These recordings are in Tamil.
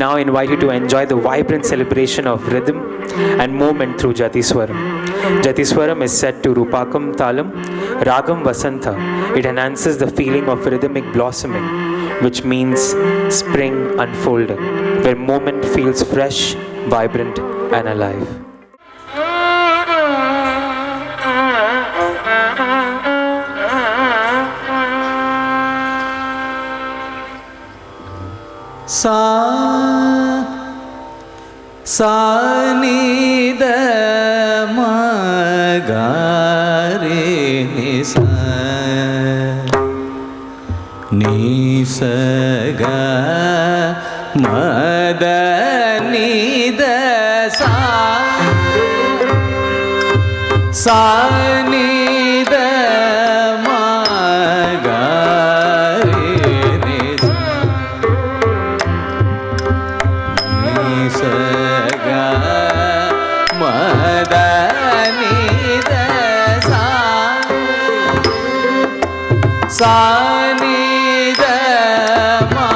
now invite you to enjoy the vibrant celebration of rhythm and movement through Jatiswaram. Jatiswaram is set to Rupakam Talam, Ragam Vasantha. It enhances the feeling of rhythmic blossoming, which means spring unfolding, where movement feels fresh, vibrant, and alive. sa ni da ma ga re ni sa ni sa ga ma da ni da sa ni da ma ga re ni sa ga ma da ni da sa ni da ma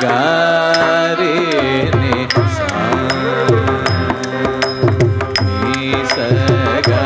ga re ni sa ni sa ga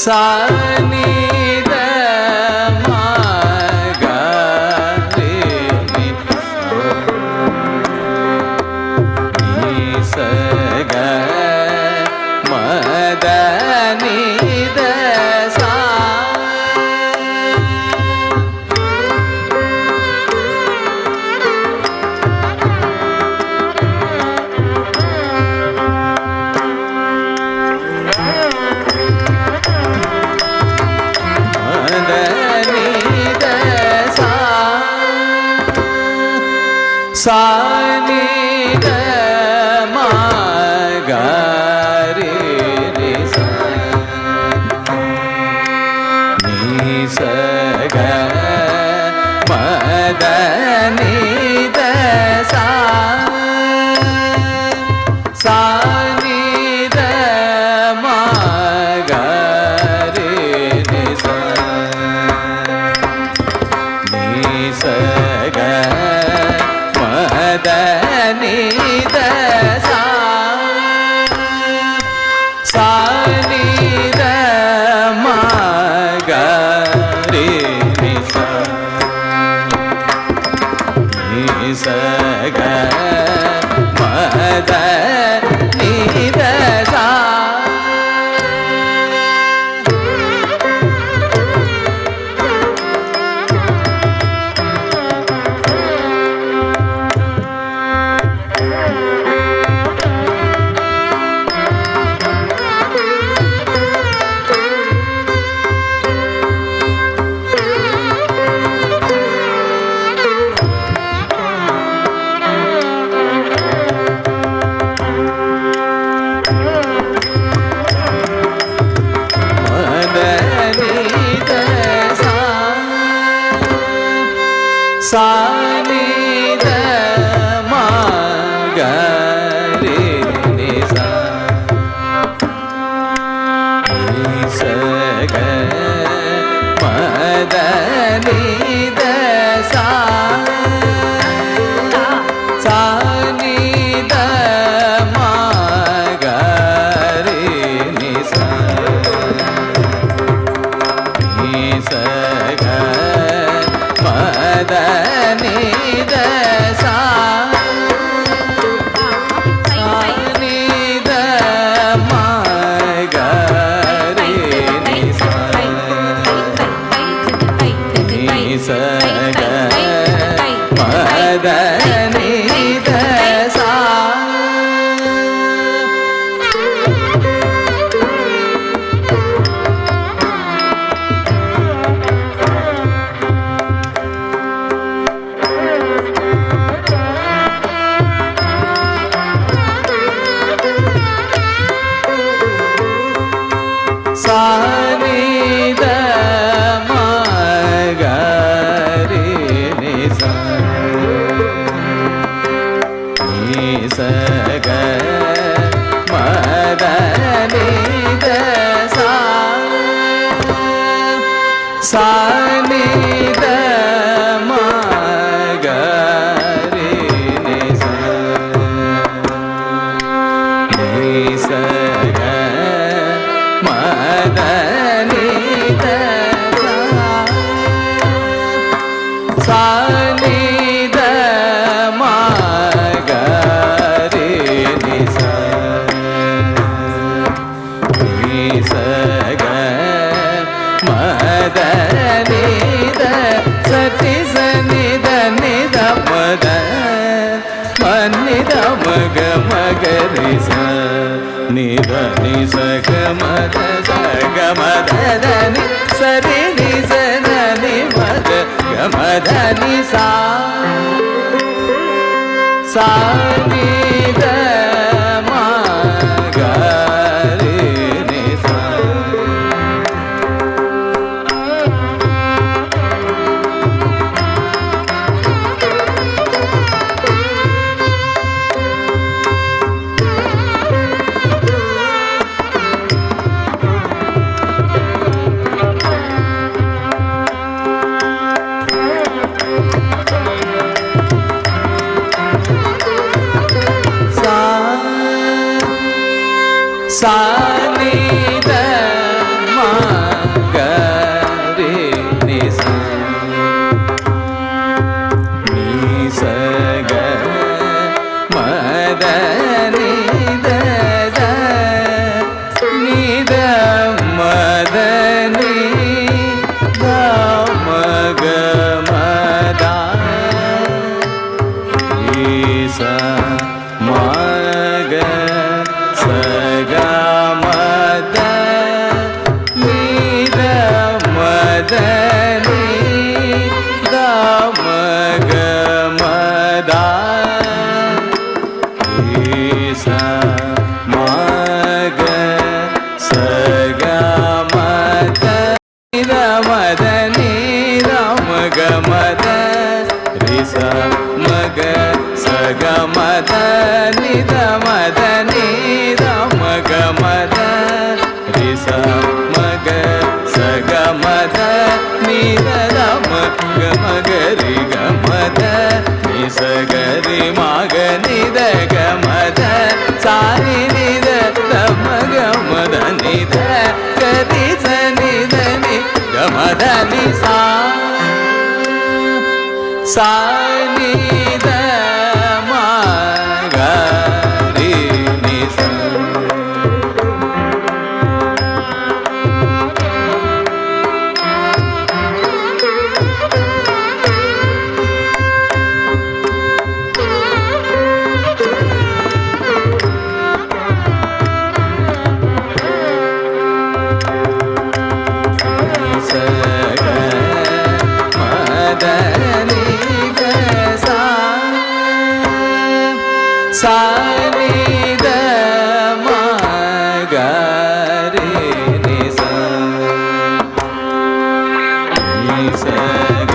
sa ni da ma ga re ni sa ga ma da ni da sa sa ni da ma ga re ni sa ni sa ga ma da ni da sa ni da ma ga re ni sa ni sa ga da ni da sa ni da ma ga re ni sa ni sa ga ma da ni da sa sa ni da ma ga re ni sa ni sa ga ma da ni da sa ni da ma ga re ni sa ni sa ga ma da ni da sa ni da ma ga re ni sa சானி த மகரி நிச நிசக மதனி த சானி த மகரி நிச நிசக மதனி த சதி சனி த நித மத மன்னித மக மகரி ச நித நிசக மத சக மத దని சரி நிச நனி மத கமத நிசா சானி த மகரி நிசா சானி த மகரி நிச நிசக மதனி த நித மதனி த மக மத ஈச மக சக மத நித மதனி த மக மத ஈச மக சக மத நித மதனி த மக மத ரிச மக சக மத நித மதனி த மக மத ரிச மக சக மத நித த மக மகரி க மத நிச கரி மக நித க மத சானி நித த மக மத நித கரி ச நித நி க மத நிசா சானி த மகரி நிச நிசக மதனி த சா சானி த மகரி நிச நிசக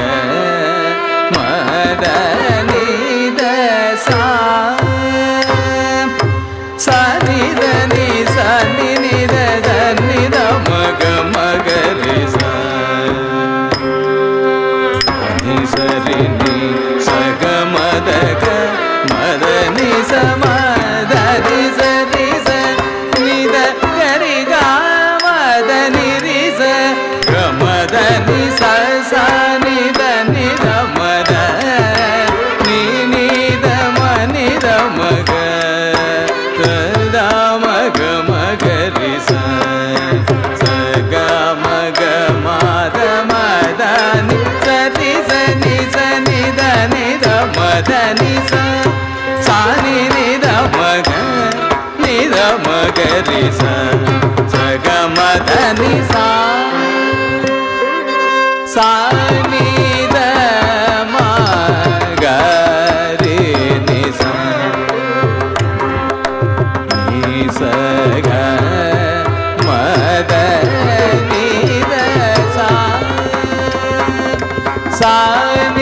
மதனி த சா சானி த நி சானி நித த நித மக மகரி ச நி சரி நி சக மத க மத நி ச மத ரி ச ரி ச நித கரி க மத நி ரி ச க மத நி ச சா நித நித மத நி நித ம நித மக த மக மகரி ச சக மக மத மத நி சரி ச நி ச நித நித மத நி ச சானி நித மக நித மகரி ச சக மத நி சா சானி த மகரி நிச நிசக மதனி த சா சானி